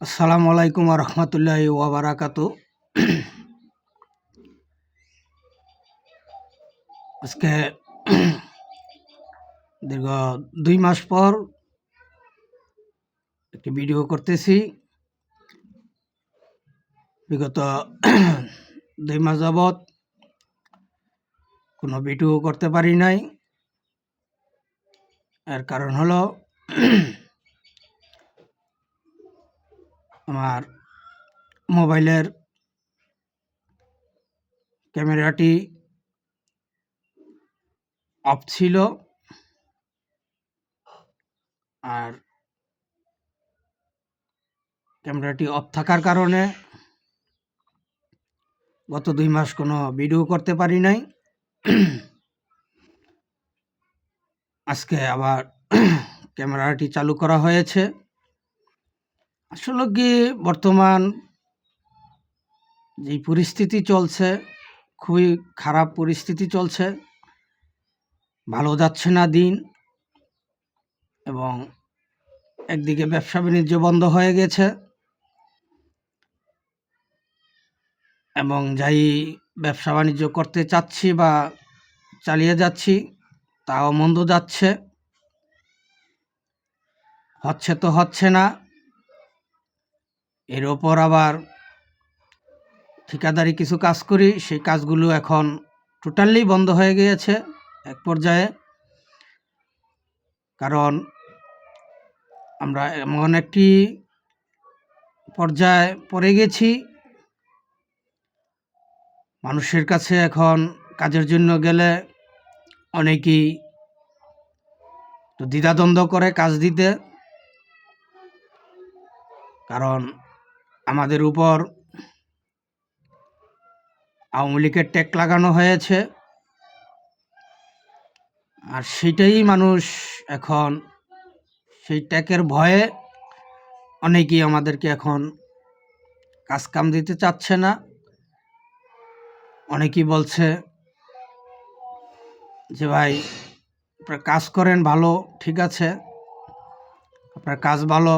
আসসালামু আলাইকুম রহমতুল্লাহি ওয়াবারাকাতু। আজকে দীর্ঘ 2 মাস পর একটি ভিডিও করতেছি। বিগত 2 মাস যাবৎ কোনো ভিডিও করতে পারি নাই। এর কারণ হলো আমার মোবাইলের ক্যামেরাটি অফ ছিল, আর ক্যামেরাটি অফ থাকার কারণে গত 2 মাস কোনো ভিডিও করতে পারি নাই। আজকে আবার ক্যামেরাটি চালু করা হয়েছে। আসলে কি বর্তমান যে পরিস্থিতি চলছে, খুবই খারাপ পরিস্থিতি চলছে, ভালো যাচ্ছে না দিন। এবং একদিকে ব্যবসা বাণিজ্য বন্ধ হয়ে গেছে, এবং যাই ব্যবসা বাণিজ্য করতে চাচ্ছি বা চালিয়ে যাচ্ছি তাও মন্দ যাচ্ছে, হচ্ছে তো হচ্ছে না। এর ওপর আবার ঠিকাদারি কিছু কাজ করি, সেই কাজগুলো এখন টোটালি বন্ধ হয়ে গিয়েছে এক পর্যায়ে। কারণ আমরা এমন একটি পর্যায়ে পড়ে গেছি, মানুষের কাছে এখন কাজের জন্য গেলে অনেকেই তো দ্বিধাদ্বন্দ্ব করে কাজ দিতে। কারণ আমাদের উপর আওয়ামী লীগের ট্যাগ লাগানো হয়েছে, আর সেটাই মানুষ এখন সেই ট্যাগের ভয়ে অনেকেই আমাদেরকে এখন কাজ কাম দিতে চাচ্ছে না। অনেকেই বলছে যে ভাই আপনার কাজ করেন ভালো, ঠিক আছে, আপনার কাজ ভালো,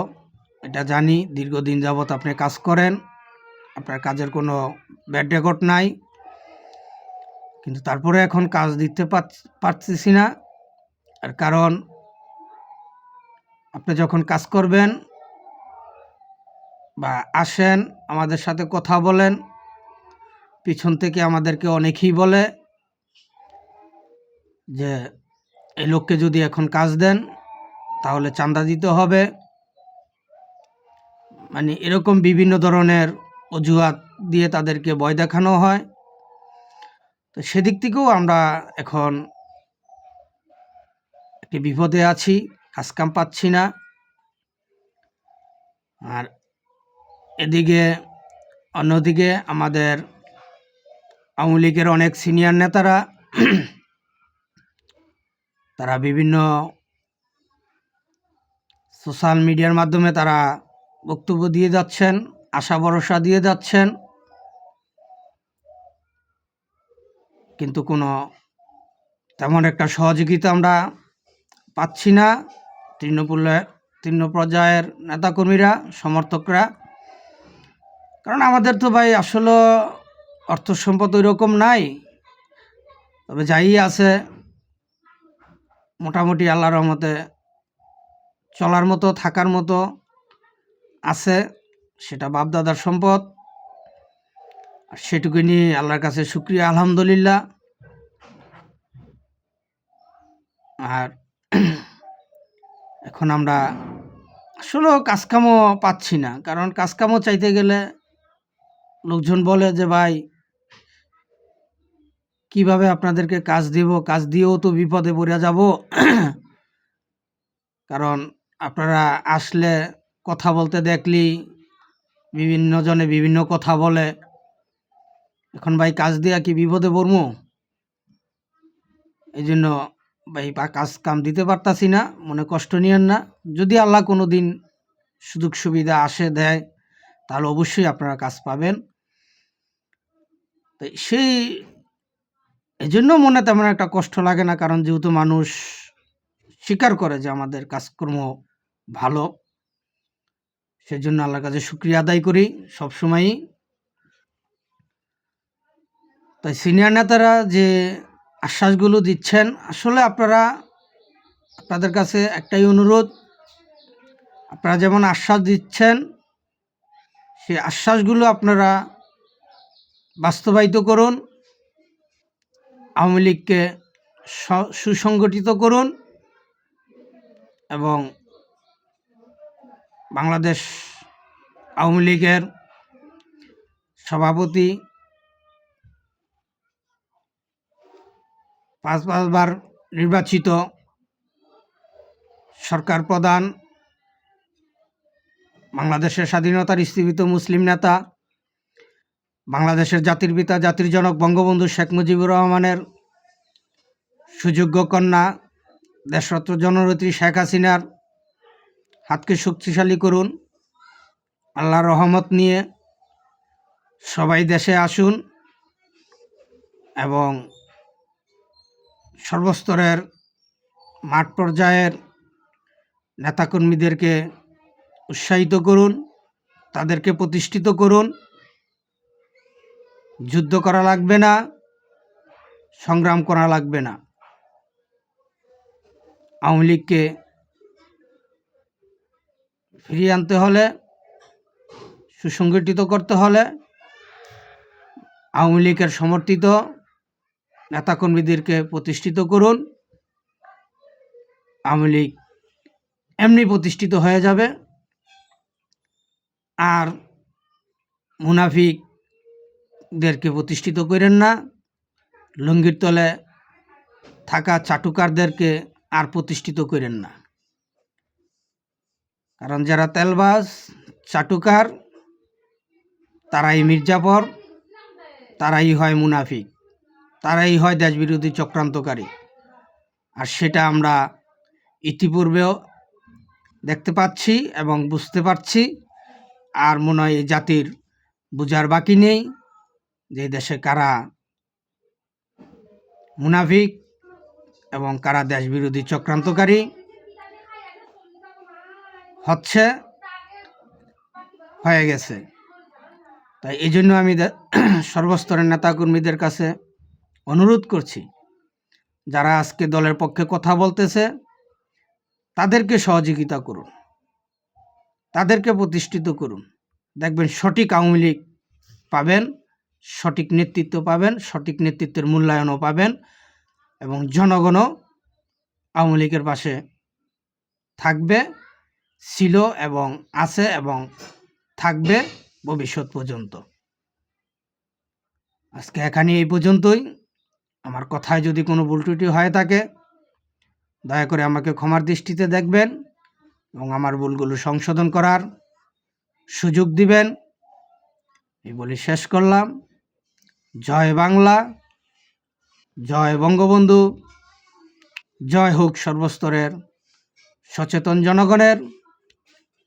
এটা জানি, দীর্ঘদিন যাবৎ আপনি কাজ করেন, আপনার কাজের কোনো ব্যাড রেকর্ড নাই, কিন্তু তারপরে এখন কাজ দিতে পারতেছি না। আর কারণ আপনি যখন কাজ করবেন বা আসেন আমাদের সাথে কথা বলেন, পিছন থেকে আমাদেরকে অনেকেই বলে যে এই লোককে যদি এখন কাজ দেন তাহলে চাঁদা দিতে হবে, মানে এরকম বিভিন্ন ধরনের অজুহাত দিয়ে তাদেরকে ভয় দেখানো হয়। তো সেদিক থেকেও আমরা এখন একটি বিপদে আছি, কাজকাম পাচ্ছি না। আর এদিকে অন্যদিকে আমাদের আওয়ামী লীগের অনেক সিনিয়র নেতারা তারা বিভিন্ন সোশ্যাল মিডিয়ার মাধ্যমে তারা বক্তব্য দিয়ে যাচ্ছেন, আশা ভরসা দিয়ে যাচ্ছেন, কিন্তু কোনো তেমন একটা সহযোগিতা আমরা পাচ্ছি না। তৃণ পর্যায়ের নেতাকর্মীরা, সমর্থকরা, কারণ আমাদের তো ভাই আসলে অর্থ সম্পদ ওই রকম নাই, তবে যাই আছে মোটামুটি আল্লাহর রহমতে চলার মতো, থাকার মতো আছে, সেটা বাপদাদার সম্পদ। আর সেটুকু নিয়ে আল্লাহর কাছে শুকরিয়া, আলহামদুলিল্লাহ। আর এখন আমরা আসলে কাজকামও পাচ্ছি না, কারণ কাজকামও চাইতে গেলে লোকজন বলে যে ভাই কিভাবে আপনাদেরকে কাজ দিব, কাজ দিয়েও তো বিপদে পড়ে যাব। কারণ আপনারা আসলে কথা বলতে দেখলি বিভিন্ন জনে বিভিন্ন কথা বলে, এখন ভাই কাজ দিয়া কি বিপদে পড়বো? এই জন্য ভাই কাজ কাম দিতে পারতাছি না, মনে কষ্ট নিয়েন না। যদি আল্লাহ কোনো দিন সুযোগ সুবিধা আসে দেয় তাহলে অবশ্যই আপনারা কাজ পাবেন। তো এই জন্য মনে তেমন একটা কষ্ট লাগে না, কারণ যেহেতু মানুষ স্বীকার করে যে আমাদের কাজকর্ম ভালো, সেজন্য আল্লাহর কাছে শুকরিয়া আদায় করি সবসময়ই। তাই সিনিয়র নেতারা যে আশ্বাসগুলো দিচ্ছেন, আসলে আপনাদের কাছে একটাই অনুরোধ, আপনারা যেমন আশ্বাস দিচ্ছেন সেই আশ্বাসগুলো আপনারা বাস্তবায়িত করুন। আওয়ামী লীগকে সুসংগঠিত করুন এবং বাংলাদেশ আওয়ামী লীগের সভাপতি 5 বার নির্বাচিত সরকার প্রধান, বাংলাদেশের স্বাধীনতার স্থীপিত মুসলিম নেতা, বাংলাদেশের জাতির পিতা জাতির জনক বঙ্গবন্ধু শেখ মুজিবুর রহমানের সুযোগ্য কন্যা দেশরত্ন জননেত্রী শেখ হাসিনার হাতকে শক্তিশালী করুন। আল্লাহর রহমত নিয়ে সবাই দেশে আসুন এবং সর্বস্তরের মাঠ পর্যায়ের নেতাকর্মীদেরকে উৎসাহিত করুন, তাদেরকে প্রতিষ্ঠিত করুন। যুদ্ধ করা লাগবে না, সংগ্রাম করা লাগবে না। আওয়ামী লীগকে ফিরিয়ে আনতে হলে, সুসংগঠিত করতে হলে আওয়ামী লীগের সমর্থিত নেতাকর্মীদেরকে প্রতিষ্ঠিত করুন। আওয়ামী লীগ এমনি প্রতিষ্ঠিত হয়ে যাবে। আর মুনাফিকদেরকে প্রতিষ্ঠিত করেন না, লুঙ্গির তলে থাকা চাটুকারদেরকে আর প্রতিষ্ঠিত করেন না। কারণ যারা তেলবাজ চাটুকার তারাই মির্জাফর, তারাই হয় মুনাফিক, তারাই হয় দেশবিরোধী চক্রান্তকারী। আর সেটা আমরা ইতিপূর্বেও দেখতে পাচ্ছি এবং বুঝতে পারছি। আর মনে হয় এই জাতির বুঝার বাকি নেই যে দেশে কারা মুনাফিক এবং কারা দেশবিরোধী চক্রান্তকারী হয়ে গেছে। তাই এই জন্য আমি সর্বস্তরের নেতাকর্মীদের কাছে অনুরোধ করছি, যারা আজকে দলের পক্ষে কথা বলতেছে তাদেরকে সহযোগিতা করুন, তাদেরকে প্রতিষ্ঠিত করুন। দেখবেন সঠিক আওয়ামী লীগ পাবেন, সঠিক নেতৃত্ব পাবেন, সঠিক নেতৃত্বের মূল্যায়নও পাবেন এবং জনগণও আওয়ামী লীগের পাশে থাকবে, ছিল এবং আছে এবং থাকবে ভবিষ্যৎ পর্যন্ত। আজকে এখানে এই পর্যন্তই। আমার কথায় যদি কোনো ভুল ত্রুটি হয়ে থাকে দয়া করে আমাকে ক্ষমার দৃষ্টিতে দেখবেন এবং আমার ভুলগুলো সংশোধন করার সুযোগ দিবেন। এই বলে শেষ করলাম। জয় বাংলা, জয় বঙ্গবন্ধু, জয় হোক সর্বস্তরের সচেতন জনগণের।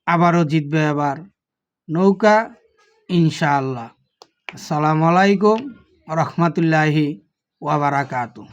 আবারও জিতবে এবার নৌকা, ইনশাআল্লাহ। আসসালামু আলাইকুম ওয়া রাহমাতুল্লাহি ওয়া বারাকাতুহু।